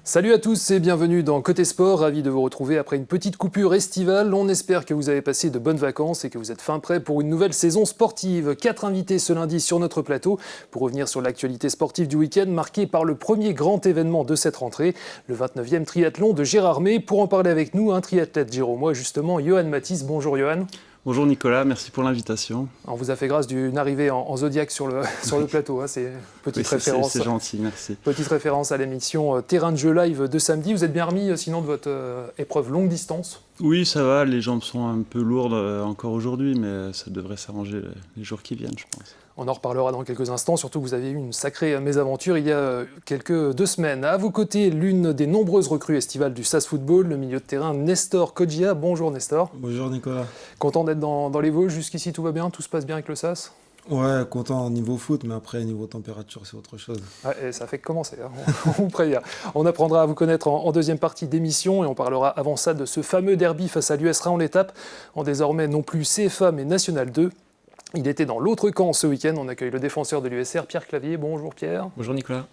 Salut à tous et bienvenue dans Côté Sport, ravi de vous retrouver après une petite coupure estivale. On espère que vous avez passé de bonnes vacances et que vous êtes fin prêt pour une nouvelle saison sportive. 4 invités ce lundi sur notre plateau pour revenir sur l'actualité sportive du week-end marquée par le premier grand événement de cette rentrée, le 29e triathlon de Gérardmer. Pour en parler avec nous, un triathlète giromois justement, Johan Mathis. Bonjour Johan. Bonjour Nicolas, merci pour l'invitation. On vous a fait grâce d'une arrivée en Zodiac sur le plateau, hein. C'est une petite référence. C'est gentil, merci. Petite référence à l'émission Terrain de jeu live de samedi. Vous êtes bien remis sinon de votre épreuve longue distance? Oui, ça va, les jambes sont un peu lourdes encore aujourd'hui, mais ça devrait s'arranger les jours qui viennent, je pense. On en reparlera dans quelques instants, surtout que vous avez eu une sacrée mésaventure il y a deux semaines. À vos côtés, l'une des nombreuses recrues estivales du SAS Football, le milieu de terrain Nestor Kodjia. Bonjour Nestor. Bonjour Nicolas. Content d'être dans les Vosges, jusqu'ici tout va bien, tout se passe bien avec le SAS? Ouais, content au niveau foot, mais après niveau température c'est autre chose. Ouais, et ça fait que commencer, hein. On vous prévient. On apprendra à vous connaître en deuxième partie d'émission et on parlera avant ça de ce fameux derby face à l'US Rennes en l'étape, en désormais non plus CFA mais National 2. Il était dans l'autre camp ce week-end. On accueille le défenseur de l'USR, Pierre Clavier. Bonjour Pierre. Bonjour Nicolas.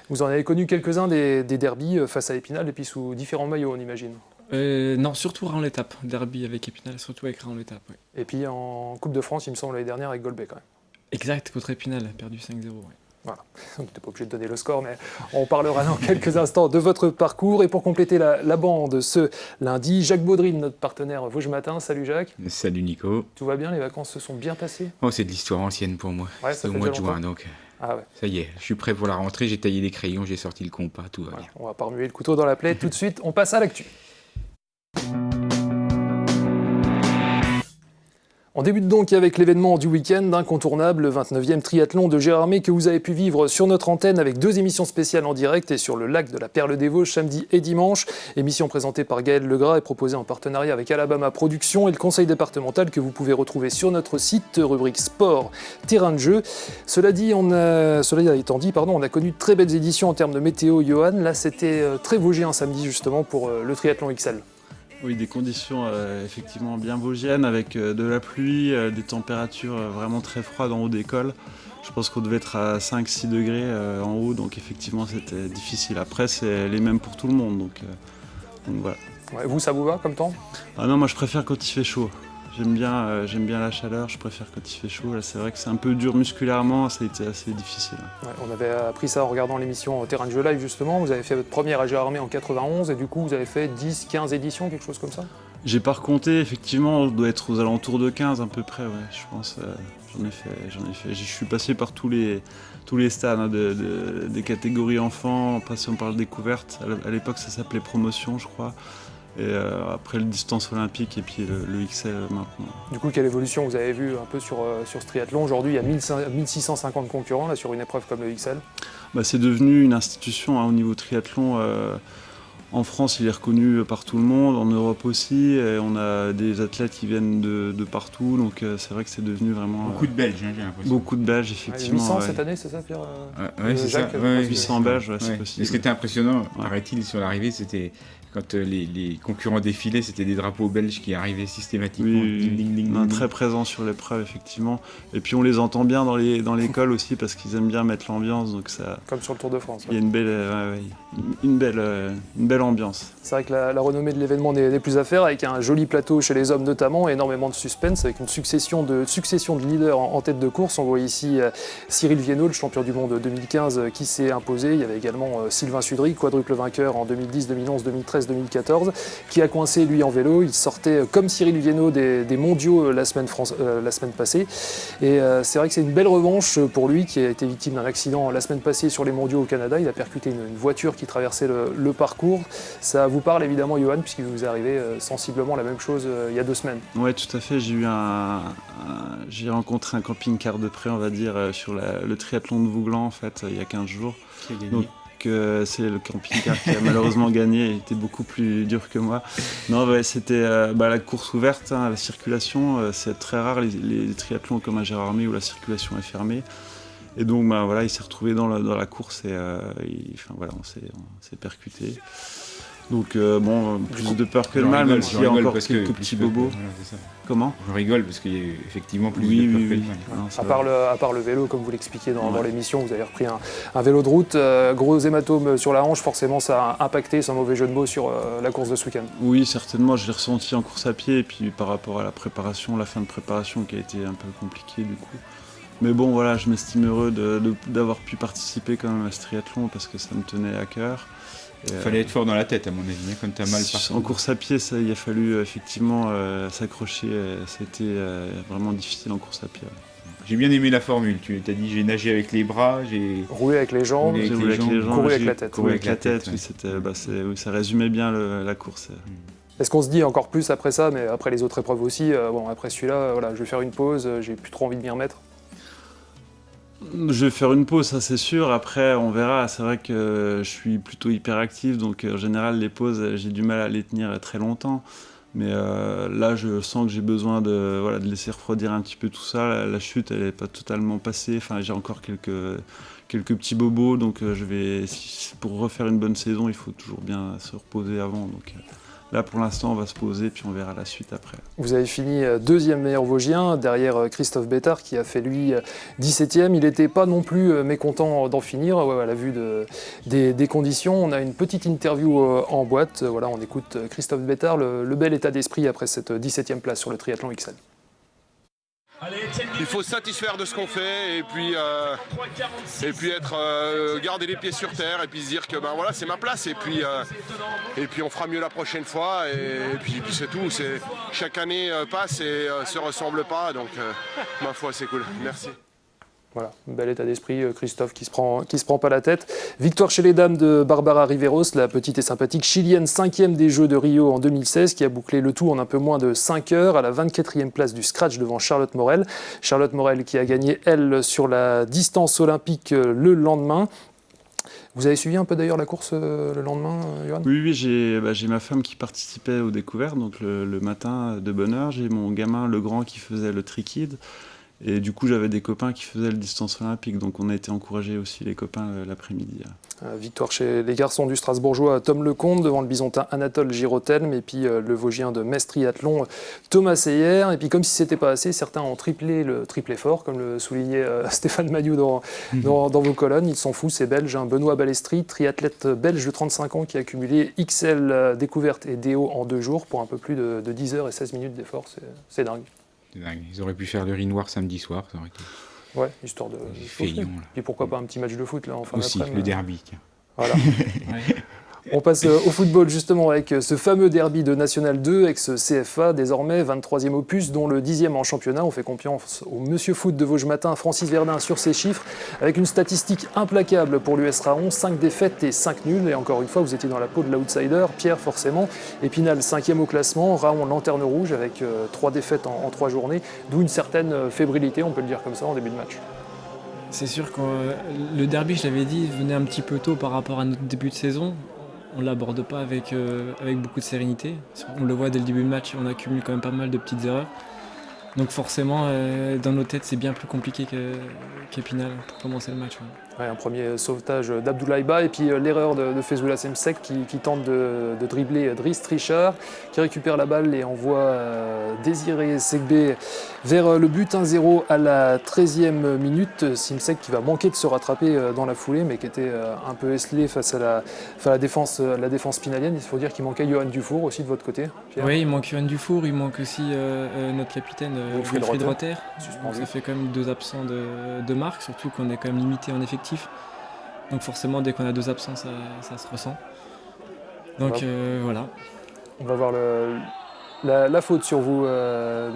Vous en avez connu quelques-uns des derbys face à Épinal et puis sous différents maillots, on imagine. Non, surtout Rennes en l'étape. Derby avec Épinal, surtout avec Rennes en l'étape. Oui. Et puis en Coupe de France, il me semble, l'année dernière avec Golbet quand même. Exact, contre Épinal, perdu 5-0. Oui. Voilà, on n'était pas obligé de donner le score, mais on parlera dans quelques instants de votre parcours. Et pour compléter la bande ce lundi, Jacques Baudrine, notre partenaire Vosges Matin. Salut Jacques. Salut Nico. Tout va bien, les vacances se sont bien passées? Oh, c'est de l'histoire ancienne pour moi. Ouais, c'est au mois de juin, donc ah ouais. Ça y est, je suis prêt pour la rentrée, j'ai taillé les crayons, j'ai sorti le compas, tout va bien. On va pas remuer le couteau dans la plaie. Tout de suite, on passe à l'actu. On débute donc avec l'événement du week-end, incontournable, le 29e triathlon de Gérardmer que vous avez pu vivre sur notre antenne avec 2 émissions spéciales en direct et sur le lac de la Perle des Vosges samedi et dimanche. Émission présentée par Gaël Legras et proposée en partenariat avec Alabama Productions et le conseil départemental que vous pouvez retrouver sur notre site, rubrique sport, terrain de jeu. Cela étant dit, on a connu de très belles éditions en termes de météo, Johan. Là, c'était très vosgien samedi justement pour le triathlon XL. Oui, des conditions effectivement bien vosgiennes avec de la pluie, des températures vraiment très froides en haut des cols. Je pense qu'on devait être à 5-6 degrés en haut, donc effectivement c'était difficile. Après, c'est les mêmes pour tout le monde, donc voilà. Ouais, vous, ça vous va comme temps? Ah non, moi je préfère quand il fait chaud. J'aime bien la chaleur, je préfère quand il fait chaud. Là, c'est vrai que c'est un peu dur musculairement, ça a été assez difficile. Ouais, on avait appris ça en regardant l'émission Terrain de jeu live justement. Vous avez fait votre première à Gérardmer en 91 et du coup vous avez fait 10, 15 éditions, quelque chose comme ça? J'ai pas recompté, effectivement, on doit être aux alentours de 15 à peu près, ouais, je pense. J'en ai fait. Je suis passé par tous les stades, hein, des catégories enfants, en passant par la découverte. À l'époque, ça s'appelait promotion, je crois. Et après le distance olympique et puis le XL maintenant. Du coup, quelle évolution vous avez vu un peu sur ce triathlon? Aujourd'hui, il y a 1650 concurrents là, sur une épreuve comme le XL. C'est devenu une institution, hein, au niveau triathlon. En France, il est reconnu par tout le monde, en Europe aussi. Et on a des athlètes qui viennent de partout, donc c'est vrai que c'est devenu vraiment... Beaucoup de Belges, hein, j'ai l'impression. Beaucoup de Belges, effectivement. 800 cette année, c'est ça Pierre? Ouais, c'est Jacques, ça. Ouais, 800 Belges, ouais, c'est possible. Et ce qui était impressionnant, paraît-il, sur l'arrivée, c'était... Quand les concurrents défilaient, c'était des drapeaux belges qui arrivaient systématiquement. Oui, ding, ding, ding, très présents sur l'épreuve, effectivement. Et puis on les entend bien dans l'école aussi, parce qu'ils aiment bien mettre l'ambiance. Donc ça, comme sur le Tour de France. Il y a une belle ambiance. C'est vrai que la renommée de l'événement n'est plus à faire, avec un joli plateau chez les hommes notamment, et énormément de suspense, avec une succession de leaders en tête de course. On voit ici Cyril Viennot, le champion du monde 2015, qui s'est imposé. Il y avait également Sylvain Sudry, quadruple vainqueur en 2010, 2011, 2013, 2014, qui a coincé lui en vélo. Il sortait comme Cyril Viennot des mondiaux la semaine passée. Et c'est vrai que c'est une belle revanche pour lui qui a été victime d'un accident la semaine passée sur les mondiaux au Canada. Il a percuté une voiture qui traversait le parcours. Ça vous parle évidemment, Johan, puisqu'il vous est arrivé sensiblement la même chose il y a 2 semaines. Oui, tout à fait. J'ai rencontré un camping-car de près, on va dire, sur le triathlon de Vouglan en fait, il y a 15 jours. Qui a gagné. Donc, c'est le camping-car qui a malheureusement gagné, il était beaucoup plus dur que moi. Non, c'était la course ouverte, hein, la circulation, c'est très rare les triathlons comme à Gérardmer où la circulation est fermée. Et donc il s'est retrouvé dans la course et on s'est percuté. Donc plus de peur que de J'en mal, rigole, même j'en s'il y a rigole encore parce que quelques plus petits de peur que- bobos. voilà, c'est ça. Comment? Je rigole parce qu'il y a effectivement plus Oui, de peur oui, que de oui. mal. Non, c'est À vrai. part le vélo, comme vous l'expliquiez dans Ouais. l'émission, vous avez repris un vélo de route, gros hématome sur la hanche, forcément ça a impacté, sans mauvais jeu de mots, sur la course de ce week-end. Oui, certainement, je l'ai ressenti en course à pied, et puis par rapport à la préparation, la fin de préparation qui a été un peu compliquée du coup. Mais bon, voilà, je m'estime heureux d'avoir pu participer quand même à ce triathlon parce que ça me tenait à cœur. Et, Il fallait être fort dans la tête, à mon avis, hein, quand t'as mal partout. en course à pied, il a fallu effectivement s'accrocher. C'était vraiment difficile en course à pied. J'ai bien aimé la formule. Tu t'as dit j'ai nagé avec les bras, j'ai. Rouler avec les jambes, Rouler J'ai avec roulé les avec les jambes, jambes, courir avec j'ai la tête. couru avec la Avec la tête, tête, oui, oui, ça résumait bien la course. Est-ce qu'on se dit encore plus après ça, mais après les autres épreuves aussi, bon après celui-là, voilà, je vais faire une pause, j'ai plus trop envie de m'y remettre. Je vais faire une pause, ça c'est sûr. Après, on verra. C'est vrai que je suis plutôt hyperactif, donc en général, les pauses, j'ai du mal à les tenir très longtemps. Mais là, je sens que j'ai besoin de laisser refroidir un petit peu tout ça. La chute, elle n'est pas totalement passée. Enfin, j'ai encore quelques petits bobos, donc pour refaire une bonne saison, il faut toujours bien se reposer avant. Donc là, pour l'instant, on va se poser, puis on verra la suite après. Vous avez fini deuxième meilleur Vosgien, derrière Christophe Bétard qui a fait lui 17e. Il n'était pas non plus mécontent d'en finir, à la vue des conditions. On a une petite interview en boîte. Voilà, on écoute Christophe Bétard, le bel état d'esprit après cette 17e place sur le triathlon XL. Il faut se satisfaire de ce qu'on fait et puis garder les pieds sur terre et puis se dire que ben voilà, c'est ma place et puis on fera mieux la prochaine fois et puis c'est tout. Chaque année passe et se ressemble pas, donc ma foi c'est cool. Merci. Voilà, bel état d'esprit, Christophe qui se prend pas la tête. Victoire chez les dames de Barbara Riveros, la petite et sympathique chilienne 5e des Jeux de Rio en 2016, qui a bouclé le tout en un peu moins de 5 heures, à la 24e place du scratch devant Charlotte Morel. Charlotte Morel qui a gagné, elle, sur la distance olympique le lendemain. Vous avez suivi un peu d'ailleurs la course le lendemain, Johan ? Oui, j'ai ma femme qui participait aux découvertes, donc le matin de bonne heure. J'ai mon gamin, le grand, qui faisait le tri-kid. Et du coup, j'avais des copains qui faisaient le distance olympique, donc on a été encouragés aussi, les copains, l'après-midi. Victoire chez les garçons du Strasbourgeois Tom Lecomte devant le Bisontin Anatole Girotelm et puis le Vosgien de Metz Triathlon Thomas Seyer. Et puis comme si c'était pas assez, certains ont triplé le triple effort, comme le soulignait Stéphane Mailloux dans vos colonnes. Ils sont fous, ces Belges. Benoît Balestri, triathlète belge de 35 ans qui a cumulé XL découverte et DO en 2 jours pour un peu plus de 10 heures et 16 minutes d'effort. C'est dingue. C'est dingue. Ils auraient pu faire le riz noir samedi soir, ça aurait été. Ouais, histoire de. Feignant, là. Puis pourquoi pas un petit match de foot là en fin Aussi, d'après-midi. le derby. Tiens. Voilà. On passe au football justement avec ce fameux derby de National 2, avec ce CFA désormais 23e opus dont le 10e en championnat. On fait confiance au monsieur foot de Vosges Matin, Francis Verdun, sur ses chiffres avec une statistique implacable pour l'US Raon, 5 défaites et 5 nuls. Et encore une fois, vous étiez dans la peau de l'outsider, Pierre forcément. Épinal 5e au classement, Raon lanterne rouge avec 3 défaites en 3 journées, d'où une certaine fébrilité, on peut le dire comme ça, en début de match. C'est sûr que le derby, je l'avais dit, venait un petit peu tôt par rapport à notre début de saison. On ne l'aborde pas avec beaucoup de sérénité. On le voit dès le début du match, on accumule quand même pas mal de petites erreurs. Donc forcément, dans nos têtes, c'est bien plus compliqué qu'Épinal pour commencer le match. Ouais, un premier sauvetage d'Abdoulaye Ba et puis l'erreur de Faizoula Semsek qui tente de dribbler Driss Trichard, qui récupère la balle et envoie Désiré Segbe vers le but 1-0 à la 13e minute. Semsek qui va manquer de se rattraper dans la foulée, mais qui était un peu esselé face à la défense pinalienne. Il faut dire qu'il manquait Johan Dufour aussi de votre côté, Pierre. Oui, il manque Johan Dufour, il manque aussi notre capitaine Wilfried Rother. Donc ça fait quand même 2 absents de marque, surtout qu'on est quand même limité en effectif. Donc forcément, dès qu'on a 2 absents, ça se ressent. Donc voilà. On va voir la faute sur vous,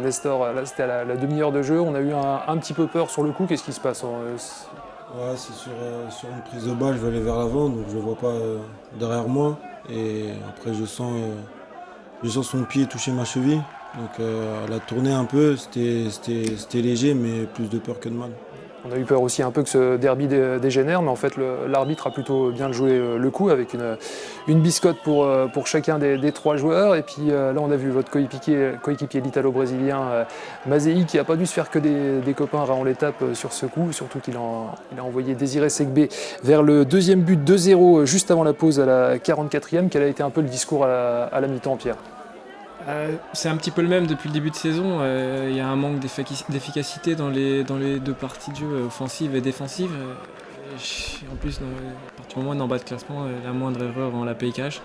Nestor. Là, c'était à la demi-heure de jeu. On a eu un petit peu peur sur le coup. Qu'est-ce qui se passe Ouais, c'est sur une prise de balle, je vais aller vers l'avant, donc je ne vois pas derrière moi. Et après, je sens son pied toucher ma cheville. Donc elle a tourné un peu, c'était léger, mais plus de peur que de mal. On a eu peur aussi un peu que ce derby dégénère, mais en fait l'arbitre a plutôt bien joué le coup avec une biscotte pour chacun des 3 joueurs. Et puis là on a vu votre coéquipier l'Italo-brésilien Mazei qui n'a pas dû se faire que des copains Raon l'étape sur ce coup, surtout qu'il a envoyé Désiré Segbe vers le deuxième but 2-0 juste avant la pause à la 44e. Quel a été un peu le discours à la mi-temps, Pierre? C'est un petit peu le même depuis le début de saison. Il y a un manque d'efficacité dans les 2 parties de jeu, offensive et défensive. En plus, à partir du moment où on est en bas de classement, la moindre erreur, on la paye cash.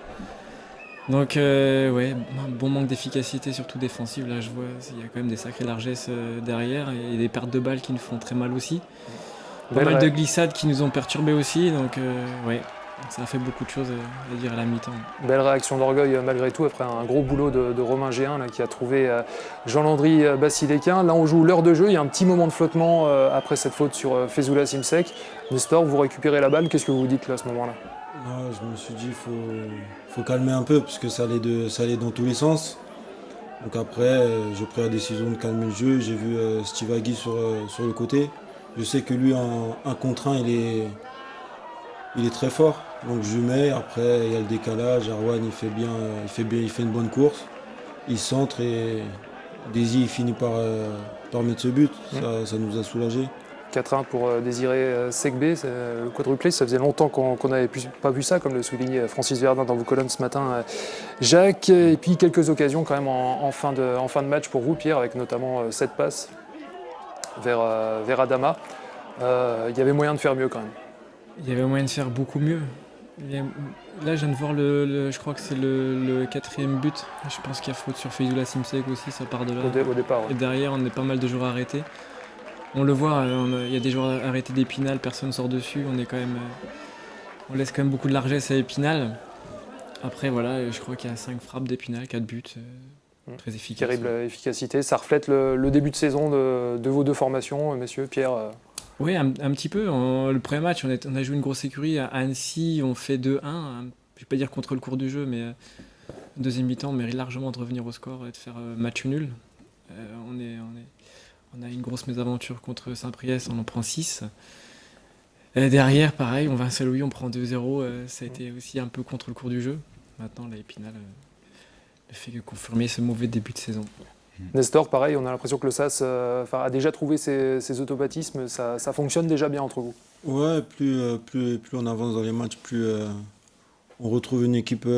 Donc, ouais, un bon manque d'efficacité, surtout défensive. Là, je vois, il y a quand même des sacrées largesses derrière et des pertes de balles qui nous font très mal aussi. Pas mal de glissades qui nous ont perturbés aussi. Donc, ouais. Ça a fait beaucoup de choses à dire à la mi-temps. Belle réaction d'orgueil malgré tout après un gros boulot de Romain Géin là, qui a trouvé Jean-Landry Basilequin. Là on joue l'heure de jeu, il y a un petit moment de flottement après cette faute sur Faizoula Simsek. Nestor, vous récupérez la balle, qu'est-ce que vous dites là, à ce moment-là? Je me suis dit faut calmer un peu parce que ça allait dans tous les sens. Donc après j'ai pris la décision de calmer le jeu. J'ai vu Steve Agui sur le côté. Je sais que lui en 1 contre 1 il est très fort, donc je mets. Après, il y a le décalage. Arwan, il fait une bonne course. Il centre et Désy il finit par mettre ce but. Ça nous a soulagés. 4-1 pour Désiré Segbe, le quadruplé. Ça faisait longtemps qu'on n'avait pas vu ça, comme le soulignait Francis Verdun dans vos colonnes ce matin, Jacques. Et puis quelques occasions quand même en fin de match pour vous, Pierre, avec notamment cette passe vers Adama. Il y avait moyen de faire mieux quand même. Il y avait moyen de faire beaucoup mieux. Là, je viens de voir je crois que c'est le 4e but. Je pense qu'il y a faute sur Faizoula Simsek aussi, ça part de là. Au départ, ouais. Et derrière, on est pas mal de joueurs arrêtés. On le voit, il y a des joueurs arrêtés d'Épinal, personne ne sort dessus. On laisse quand même beaucoup de largesse à Épinal. Après, voilà, je crois qu'il y a 5 frappes d'Épinal, 4 buts. Très efficace. Terrible efficacité. Ça reflète le début de saison de vos 2 formations, messieurs. Pierre. Oui, un petit peu. Le premier match, on a joué une grosse écurie à Annecy, on fait 2-1. Je ne vais pas dire contre le cours du jeu, mais deuxième mi-temps, on mérite largement de revenir au score et de faire match nul. On a une grosse mésaventure contre Saint-Priest, on en prend 6. Et derrière, pareil, on va à Saint-Louis, on prend 2-0. Ça a été aussi un peu contre le cours du jeu. Maintenant, là, Épinal ne fait que confirmer ce mauvais début de saison. Nestor, pareil, on a l'impression que le SAS a déjà trouvé ses automatismes, ça fonctionne déjà bien entre vous. Ouais, plus on avance dans les matchs, plus on trouve une équipe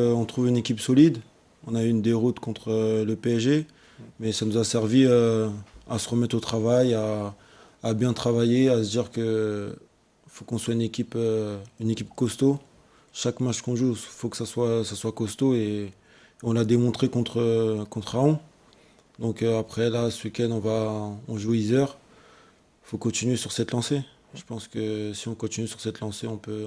solide. On a eu une déroute contre le PSG, mais ça nous a servi à se remettre au travail, à bien travailler, à se dire que faut qu'on soit une équipe costaud. Chaque match qu'on joue, il faut que ça soit costaud et on l'a démontré contre Raon. Donc après, là, ce week-end, on joue Yzeure. Il faut continuer sur cette lancée. Je pense que si on continue sur cette lancée, on peut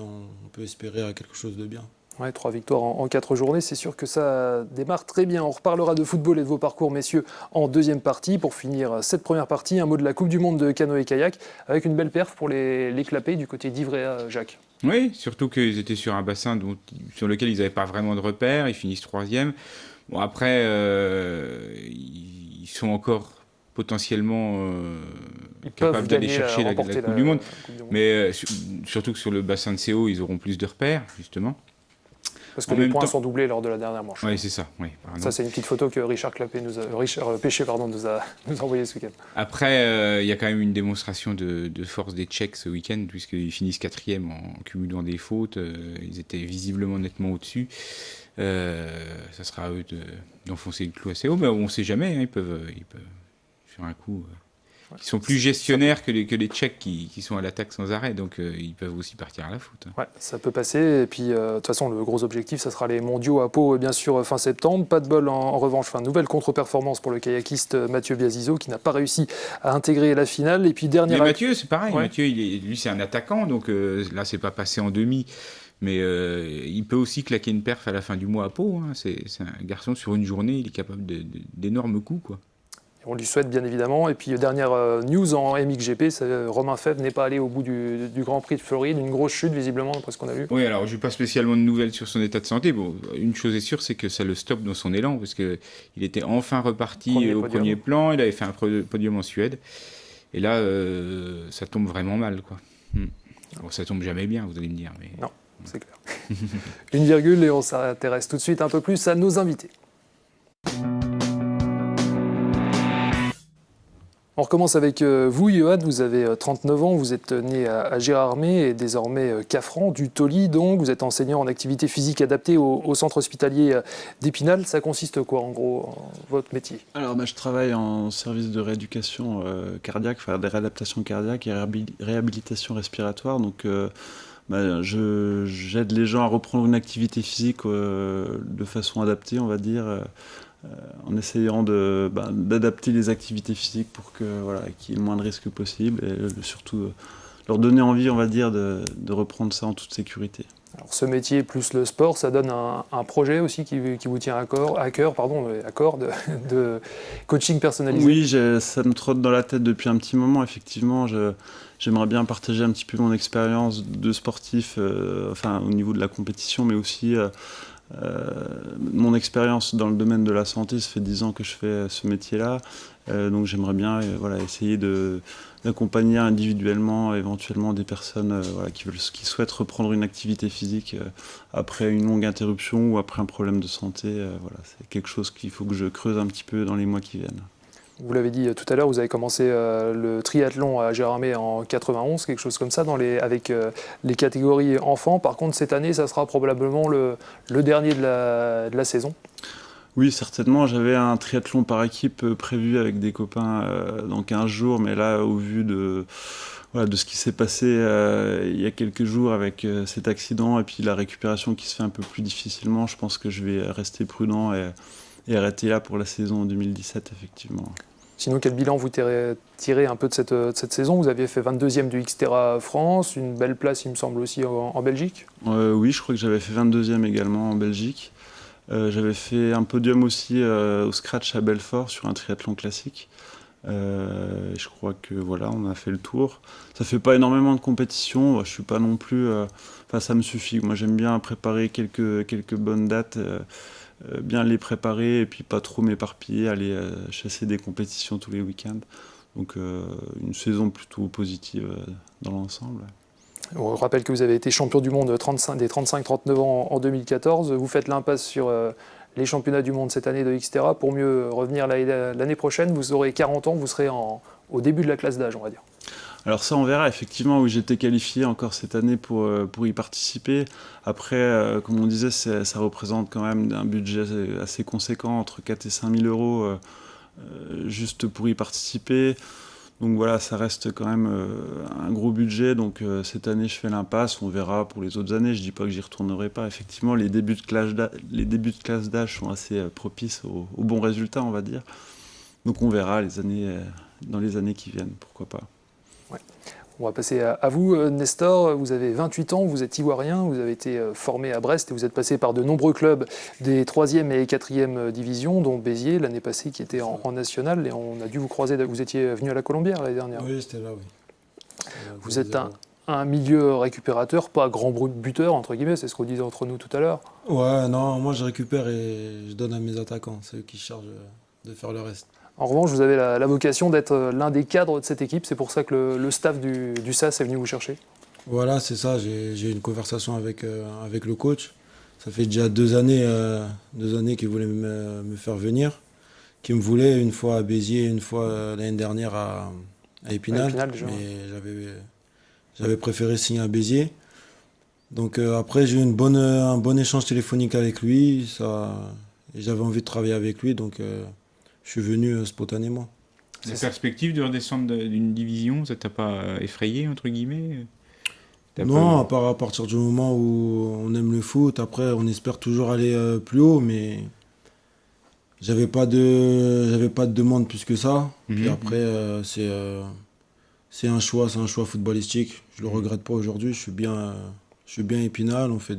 espérer à quelque chose de bien. Ouais, 3 victoires en 4 journées, c'est sûr que ça démarre très bien. On reparlera de football et de vos parcours, messieurs, en deuxième partie. Pour finir cette première partie, un mot de la Coupe du Monde de canoë-kayak, avec une belle perf pour les clapés du côté d'Ivrea, Jacques. Oui, surtout qu'ils étaient sur un bassin sur lequel ils n'avaient pas vraiment de repères. Ils finissent 3e. Bon, après, ils sont encore potentiellement capables d'aller chercher la Coupe du Monde. Mais surtout que sur le bassin de CO, ils auront plus de repères, justement. Parce que les points sont doublés lors de la dernière manche. Oui, c'est ça. Oui, ça, c'est une petite photo que Richard Péché nous a envoyée ce week-end. Après, il y a quand même une démonstration de force des Tchèques ce week-end, puisqu'ils finissent 4e en cumulant des fautes. Ils étaient visiblement nettement au-dessus. Ça sera à eux d'enfoncer le clou assez haut, mais on ne sait jamais. Ils peuvent faire un coup. Ils sont plus gestionnaires que les Tchèques qui sont à l'attaque sans arrêt, donc ils peuvent aussi partir à la faute. Ouais, ça peut passer. Et puis, de toute façon, le gros objectif, ça sera les mondiaux à Pau, bien sûr, fin septembre. Pas de bol en revanche. Nouvelle contre-performance pour le kayakiste Mathieu Biazizo, qui n'a pas réussi à intégrer la finale. Et puis, dernière. Mais Mathieu, c'est pareil. Ouais. Mathieu, lui, c'est un attaquant, donc là, c'est pas passé en demi. Mais il peut aussi claquer une perf à la fin du mois à Pau. Hein. C'est un garçon, sur une journée, il est capable d'énormes coups, quoi. On lui souhaite bien évidemment. Et puis dernière news en MXGP, Romain Febvre n'est pas allé au bout du Grand Prix de Floride. Une grosse chute visiblement, d'après ce qu'on a vu. Oui, alors je n'ai pas spécialement de nouvelles sur son état de santé. Bon, une chose est sûre, c'est que ça le stoppe dans son élan, parce qu'il était enfin reparti au premier plan. Il avait fait un podium en Suède. Et là, ça tombe vraiment mal, quoi. Bon, ça tombe jamais bien, vous allez me dire. Mais... Non, c'est clair. Une virgule et on s'intéresse tout de suite un peu plus à nos invités. On recommence avec vous, Johan. Vous avez 39 ans, vous êtes né à Gérardmer et désormais Cafran, du Tauly. Donc, vous êtes enseignant en activité physique adaptée au centre hospitalier d'Épinal. Ça consiste quoi, en gros, votre métier? Alors, je travaille en service de rééducation cardiaque, enfin des réadaptations cardiaques et réhabilitation respiratoire. Donc, j'aide les gens à reprendre une activité physique de façon adaptée, on va dire. En essayant d'adapter les activités physiques pour qu'il y ait le moins de risques possible et surtout leur donner envie, on va dire, de reprendre ça en toute sécurité. Alors, ce métier plus le sport, ça donne un projet aussi qui vous tient à cœur de coaching personnalisé. Oui, ça me trotte dans la tête depuis un petit moment, effectivement. J'aimerais bien partager un petit peu mon expérience de sportif, au niveau de la compétition, mais aussi mon expérience dans le domaine de la santé. Ça fait 10 ans que je fais ce métier-là, donc j'aimerais bien essayer d'accompagner individuellement éventuellement des personnes qui souhaitent reprendre une activité physique après une longue interruption ou après un problème de santé. C'est quelque chose qu'il faut que je creuse un petit peu dans les mois qui viennent. Vous l'avez dit tout à l'heure, vous avez commencé le triathlon à Gérardmer en 91, quelque chose comme ça, avec les catégories enfants. Par contre, cette année, ça sera probablement le dernier de la saison. Oui, certainement. J'avais un triathlon par équipe prévu avec des copains dans 15 jours, mais là, au vu de ce qui s'est passé il y a quelques jours avec cet accident et puis la récupération qui se fait un peu plus difficilement, je pense que je vais rester prudent et arrêter là pour la saison 2017, effectivement. Sinon, quel bilan vous tirez un peu de cette saison? Vous aviez fait 22e du Xterra France, une belle place, il me semble, aussi en Belgique. Oui, je crois que j'avais fait 22e également en Belgique. J'avais fait un podium aussi au Scratch à Belfort sur un triathlon classique. Je crois que on a fait le tour. Ça fait pas énormément de compétition, je suis pas non plus... ça me suffit. Moi, j'aime bien préparer quelques bonnes dates, bien les préparer et puis pas trop m'éparpiller, aller chasser des compétitions tous les week-ends. Donc une saison plutôt positive dans l'ensemble. On rappelle que vous avez été champion du monde des 35-39 ans en 2014. Vous faites l'impasse sur les championnats du monde cette année de Xterra. Pour mieux revenir l'année prochaine, vous aurez 40 ans, vous serez au début de la classe d'âge, on va dire. Alors ça, on verra. Effectivement, oui, j'étais qualifié encore cette année pour y participer. Après, comme on disait, ça représente quand même un budget assez conséquent, entre 4 et 5 000 euros, juste pour y participer. Donc voilà, ça reste quand même un gros budget. Donc cette année, je fais l'impasse. On verra pour les autres années. Je ne dis pas que j'y retournerai pas. Effectivement, les débuts de classe d'âge sont assez propices aux bons résultats, on va dire. Donc on verra dans les années qui viennent, pourquoi pas. Ouais. On va passer à vous, Nestor. Vous avez 28 ans, vous êtes ivoirien, vous avez été formé à Brest et vous êtes passé par de nombreux clubs des 3e et 4e divisions, dont Béziers l'année passée qui était en national. Et on a dû vous croiser, vous étiez venu à la Colombière l'année dernière. Oui, c'était là, oui. Vous êtes un milieu récupérateur, pas grand buteur, entre guillemets, c'est ce qu'on disait entre nous tout à l'heure. Ouais, non, moi je récupère et je donne à mes attaquants, c'est eux qui chargent de faire le reste. En revanche, vous avez la vocation d'être l'un des cadres de cette équipe, c'est pour ça que le staff du SAS est venu vous chercher. Voilà, c'est ça, j'ai eu une conversation avec le coach. Ça fait déjà 2 années qu'il voulait me faire venir, qu'il me voulait une fois à Béziers, une fois l'année dernière à Épinal, mais j'avais préféré signer à Béziers. Donc après, j'ai eu un bon échange téléphonique avec lui, et j'avais envie de travailler avec lui, donc je suis venu spontanément. La perspective de redescendre d'une division, ça t'a pas effrayé, entre guillemets? Non, à partir du moment où on aime le foot, après on espère toujours aller plus haut, mais j'avais pas de demande plus que ça. Puis après, c'est un choix footballistique. Je le regrette pas aujourd'hui. Je suis bien Épinal. On fait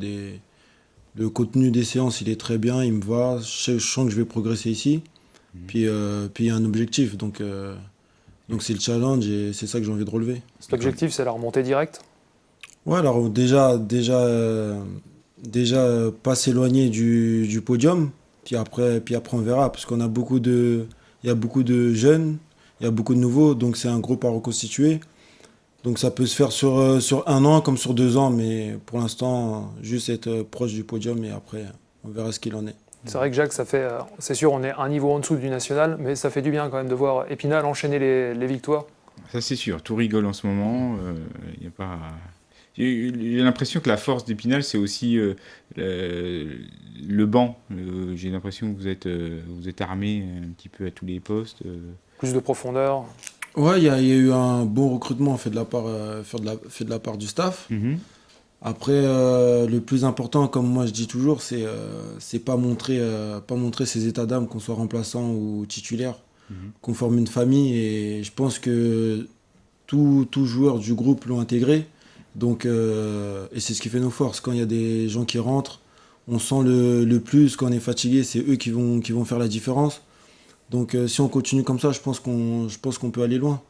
le contenu des séances, il est très bien, il me va. Je sens que je vais progresser ici. Puis il y a un objectif, donc c'est le challenge et c'est ça que j'ai envie de relever. Cet objectif, c'est la remontée directe? Ouais, alors déjà pas s'éloigner du podium, puis après on verra, parce qu'il y a beaucoup de jeunes, il y a beaucoup de nouveaux, donc c'est un groupe à reconstituer. Donc ça peut se faire sur 1 an comme sur 2 ans, mais pour l'instant, juste être proche du podium et après, on verra ce qu'il en est. C'est vrai que Jacques, ça fait, c'est sûr, on est un niveau en dessous du national, mais ça fait du bien quand même de voir Épinal enchaîner les victoires. Ça c'est sûr, tout rigole en ce moment. Y a pas... J'ai l'impression que la force d'Épinal, c'est aussi le banc. J'ai l'impression que vous êtes armé un petit peu à tous les postes. Plus de profondeur. Ouais, il y a eu un bon recrutement fait de la part du staff. Après, le plus important, comme moi je dis toujours, c'est pas montrer ses états d'âme, qu'on soit remplaçant ou titulaire, qu'on forme une famille. Et je pense que tous joueurs du groupe l'ont intégré. Donc, et c'est ce qui fait nos forces. Quand il y a des gens qui rentrent, on sent le plus. Quand on est fatigué, c'est eux qui vont faire la différence. Donc, si on continue comme ça, je pense qu'on peut aller loin.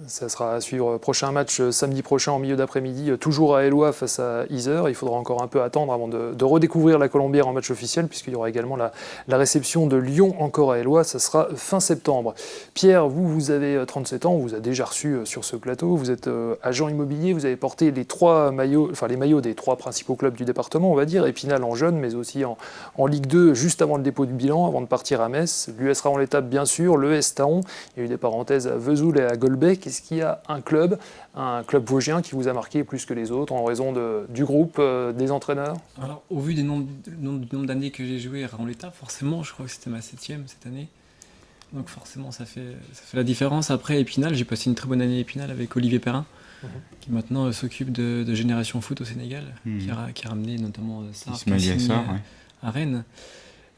Ça sera à suivre. Prochain match samedi prochain en milieu d'après-midi, toujours à Éloie face à Yzeure. Il faudra encore un peu attendre avant de redécouvrir la Colombière en match officiel, puisqu'il y aura également la réception de Lyon encore à Éloie. Ça sera fin septembre. Pierre, vous avez 37 ans, on vous a déjà reçu sur ce plateau. Vous êtes agent immobilier, vous avez porté les maillots des 3 principaux clubs du département, on va dire. Épinal en jeune, mais aussi en Ligue 2, juste avant le dépôt du bilan, avant de partir à Metz. L'US Raon-l'Étape, bien sûr, l'ES Taon. Il y a eu des parenthèses à Vesoul et à Golbet. Est-ce qu'il y a un club vosgien qui vous a marqué plus que les autres en raison du groupe, des entraîneurs? Alors, au vu du nombre d'années que j'ai joué à Raon-l'Étape, forcément, je crois que c'était ma 7e cette année. Donc forcément, ça fait la différence. Après, Épinal, j'ai passé une très bonne année à Épinal avec Olivier Perrin, qui maintenant s'occupe de Génération Foot au Sénégal, qui a ramené notamment Sarr, à Rennes.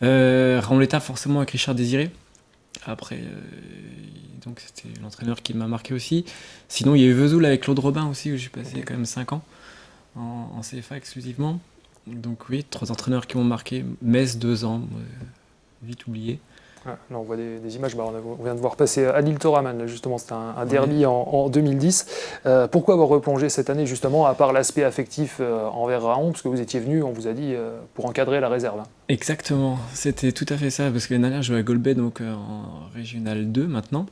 Raon-l'Étape, forcément, avec Richard Désiré. Après, donc c'était l'entraîneur qui m'a marqué aussi. Sinon, il y a eu Vesoul avec Claude Robin aussi, où j'ai passé quand même 5 ans en CFA exclusivement. Donc oui, 3 entraîneurs qui m'ont marqué. Metz, 2 ans, vite oublié. Là, on voit des images. On vient de voir passer Adil Toraman, justement, c'était un derby en 2010. Pourquoi avoir replongé cette année, justement, à part l'aspect affectif envers Raon, parce que vous étiez venu, on vous a dit, pour encadrer la réserve. Exactement, c'était tout à fait ça, parce que l'année dernière, je jouais à Golbet, donc en Régional 2 maintenant.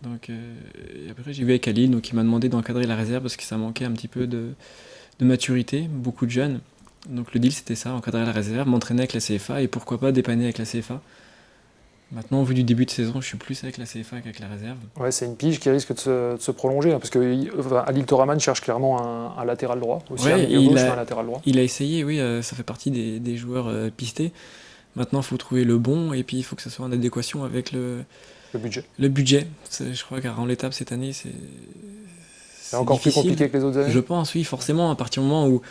Donc, et après, j'ai vu avec Ali, donc il m'a demandé d'encadrer la réserve, parce que ça manquait un petit peu de maturité, beaucoup de jeunes. Donc le deal, c'était ça, encadrer la réserve, m'entraîner avec la CFA, et pourquoi pas dépanner avec la CFA. Maintenant, au vu du début de saison, je suis plus avec la CFA qu'avec la réserve. Ouais, c'est une pige qui risque de se prolonger, parce que Adil Toraman cherche clairement un latéral droit, aussi un milieu gauche, un latéral droit. Il a essayé, oui, ça fait partie des joueurs pistés. Maintenant, il faut trouver le bon, et puis il faut que ça soit en adéquation avec le budget. Le budget, je crois qu'à Raon-l'Étape cette année, c'est encore difficile. Plus compliqué que les autres années. Je pense, oui, forcément, à partir du moment où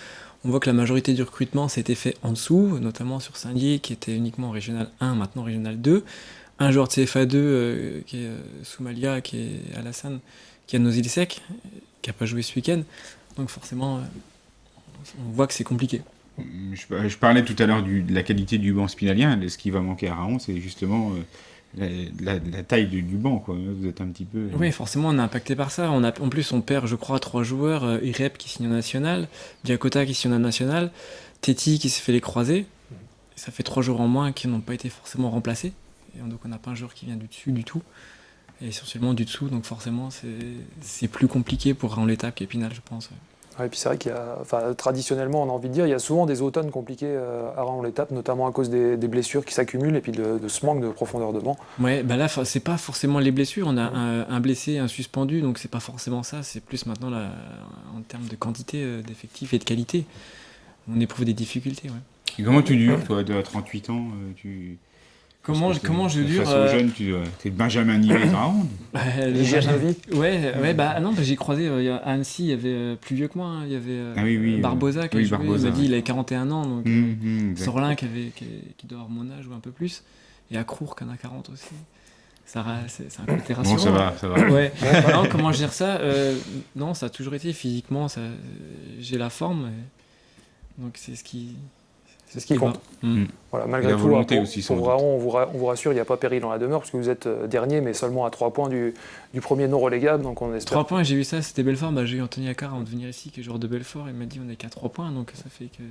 on voit que la majorité du recrutement s'était fait en dessous, notamment sur Saint-Dié, qui était uniquement Régional 1, maintenant Régional 2. Un joueur de CFA 2, qui est Soumalia, qui est Alassane, qui est à Noisy-le-Sec, qui n'a pas joué ce week-end. Donc forcément, on voit que c'est compliqué. Je parlais tout à l'heure de la qualité du banc spinalien. Ce qui va manquer à Raon, c'est justement la taille du banc, quoi. Vous êtes un petit peu... Oui, forcément, on est impacté par ça. En plus, on perd, je crois, 3 joueurs. Irep qui signe en national, Diakota qui signe en national, Teti qui s'est fait les croisés. Ça fait 3 joueurs en moins qui n'ont pas été forcément remplacés. Et donc on n'a pas un joueur qui vient du dessus du tout. Et essentiellement du dessous, donc forcément c'est plus compliqué pour Raon-l'Étape qu'Épinal, je pense. Ouais, et puis c'est vrai qu'il y a, traditionnellement, on a envie de dire, il y a souvent des automnes compliqués à Raon-l'Étape, notamment à cause des blessures qui s'accumulent et puis de ce manque de profondeur de banc. Ouais, là c'est pas forcément les blessures, on a un blessé, un suspendu, donc c'est pas forcément ça, c'est plus maintenant en termes de quantité d'effectifs et de qualité. On éprouve des difficultés. Ouais. Et comment tu dures, toi, de 38 ans Comment je dure face aux jeunes, tu es le Benjamin Nivet de Raon. J'ai croisé à Annecy, il y avait plus vieux que moi, il y avait Barbosa qui a joué, il m'a dit il avait 41 ans, donc Sorlin qui doit avoir mon âge ou un peu plus, et Accrour qui en a 40 aussi. C'est un côté rassurant. Bon, ça va. Ouais. Non, comment je gère ça Non, ça a toujours été physiquement, j'ai la forme, donc c'est ce qui compte. Voilà, malgré tout, pour Raon, on vous rassure, il n'y a pas péril dans la demeure, parce que vous êtes dernier, mais seulement à 3 points du premier non relégable. Donc on espère. 3 points, j'ai vu ça, c'était Belfort. J'ai eu Anthony Accard avant de venir ici, qui est joueur de Belfort, il m'a dit on n'est qu'à 3 points, donc ça fait que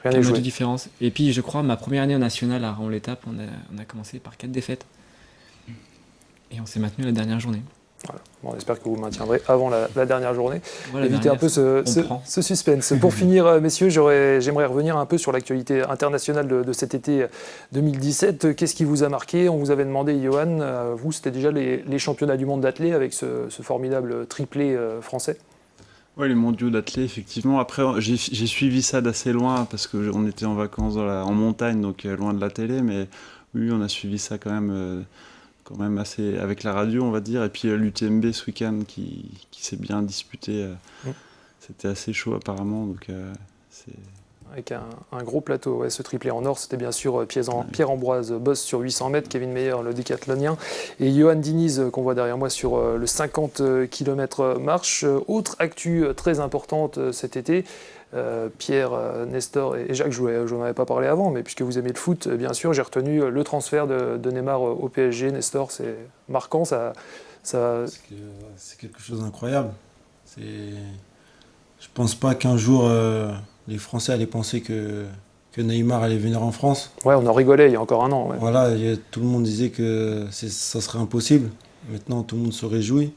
rien n'est joué. De différence. Et puis je crois, ma première année en national à Raon-l'Étape, on a commencé par 4 défaites. Et on s'est maintenu la dernière journée. Voilà. Bon, on espère que vous maintiendrez avant la dernière journée. Voilà, Éviter un peu ce suspense. Pour finir, messieurs, j'aimerais revenir un peu sur l'actualité internationale de cet été 2017. Qu'est-ce qui vous a marqué? On vous avait demandé, Johan, vous, c'était déjà les championnats du monde d'athlé avec ce formidable triplé français. Oui, les mondiaux d'athlé, effectivement. Après, j'ai suivi ça d'assez loin parce qu'on était en vacances en montagne, donc loin de la télé. Mais oui, on a suivi ça quand même assez avec la radio, on va dire. Et puis l'UTMB ce week-end qui s'est bien disputé. C'était assez chaud apparemment. Donc, avec un gros plateau, ouais, ce triplé en or, c'était bien sûr Pierre-Ambroise Bosse sur 800 mètres, Kevin Meyer, le décathlonien, et Johan Diniz, qu'on voit derrière moi sur le 50 km marche. Autre actu très importante cet été, Pierre, Nestor et Jacques, je n'en avais pas parlé avant, mais puisque vous aimez le foot, bien sûr, j'ai retenu le transfert de Neymar au PSG. Nestor, c'est marquant, ça... C'est quelque chose d'incroyable. Je pense pas qu'un jour les Français allaient penser que Neymar allait venir en France. Ouais, on en rigolait il y a encore un an. Ouais. Voilà, tout le monde disait que ça serait impossible. Maintenant, tout le monde se réjouit.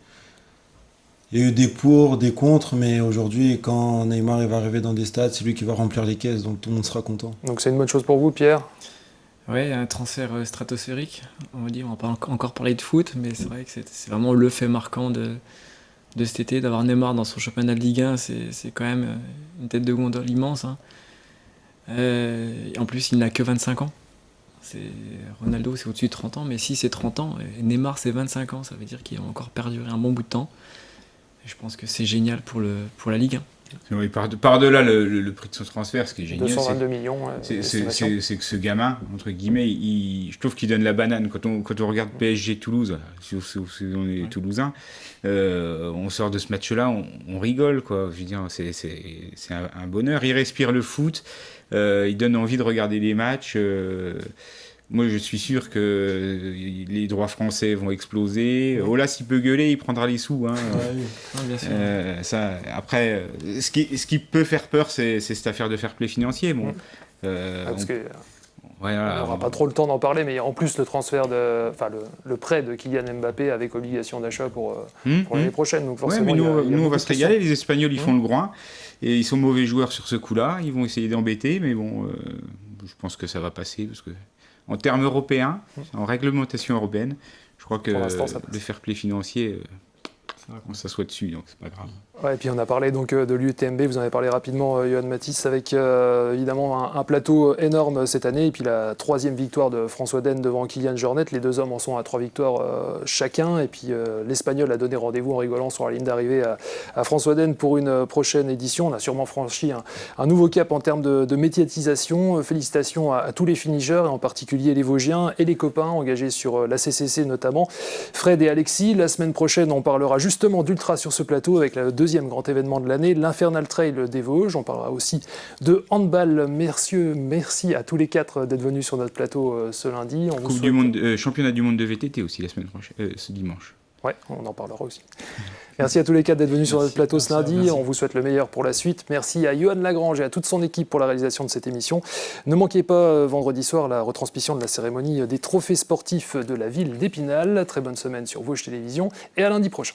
Il y a eu des pour, des contre, mais aujourd'hui, quand Neymar va arriver dans des stades, c'est lui qui va remplir les caisses, donc tout le monde sera content. Donc c'est une bonne chose pour vous, Pierre? Oui, un transfert stratosphérique. On va dire, on va pas encore parler de foot, mais c'est vrai que c'est vraiment le fait marquant de cet été, d'avoir Neymar dans son championnat de Ligue 1, c'est quand même une tête de gondole immense. Hein. En plus, il n'a que 25 ans. Ronaldo, c'est au-dessus de 30 ans, mais si c'est 30 ans, et Neymar, c'est 25 ans, ça veut dire qu'il a encore perduré un bon bout de temps. Et je pense que c'est génial pour la Ligue 1. Oui, par-delà le prix de son transfert, ce qui est génial, 222 millions. C'est que ce gamin, entre guillemets, je trouve qu'il donne la banane. Quand on regarde PSG Toulouse, si on est toulousain, on sort de ce match-là, on rigole, quoi. Je veux dire, c'est un bonheur. Il respire le foot, il donne envie de regarder les matchs. Moi, je suis sûr que les droits français vont exploser. Ola, s'il peut gueuler, il prendra les sous. Hein. Ouais, bien sûr. Après, ce qui peut faire peur, c'est cette affaire de fair play financier. Bon, parce que voilà, on n'aura pas trop le temps d'en parler, mais en plus le transfert le prêt de Kylian Mbappé avec obligation d'achat pour l'année prochaine. Donc forcément, mais nous, il y a on va se régaler. questions. Les Espagnols, ils font le groin. Et ils sont mauvais joueurs sur ce coup-là. Ils vont essayer d'embêter, mais bon, je pense que ça va passer. Parce que en termes européens, en réglementation européenne, je crois que le fair play financier, on s'assoit dessus, donc c'est pas grave. Ouais, et puis on a parlé donc de l'UTMB, vous en avez parlé rapidement, Johan Matisse, avec évidemment un plateau énorme cette année, et puis la 3e victoire de François Den devant Kylian Jornet. Les deux hommes en sont à 3 victoires chacun, et puis l'Espagnol a donné rendez-vous en rigolant sur la ligne d'arrivée à François Den pour une prochaine édition. On a sûrement franchi un nouveau cap en termes de médiatisation. Félicitations à tous les finishers, et en particulier les Vosgiens et les copains engagés sur la CCC notamment, Fred et Alexis. La semaine prochaine, on parlera justement d'ultra sur ce plateau avec le deuxième grand événement de l'année, l'Infernal Trail des Vosges. On parlera aussi de handball. Merci à tous les 4 d'être venus sur notre plateau ce lundi. Championnat du monde de VTT aussi la semaine prochaine, ce dimanche. Ouais, on en parlera aussi. Merci à tous les 4 d'être venus sur notre plateau ce lundi. Merci. On vous souhaite le meilleur pour la suite. Merci à Johan Lagrange et à toute son équipe pour la réalisation de cette émission. Ne manquez pas vendredi soir la retransmission de la cérémonie des trophées sportifs de la ville d'Épinal. Très bonne semaine sur Vosges Télévisions et à lundi prochain.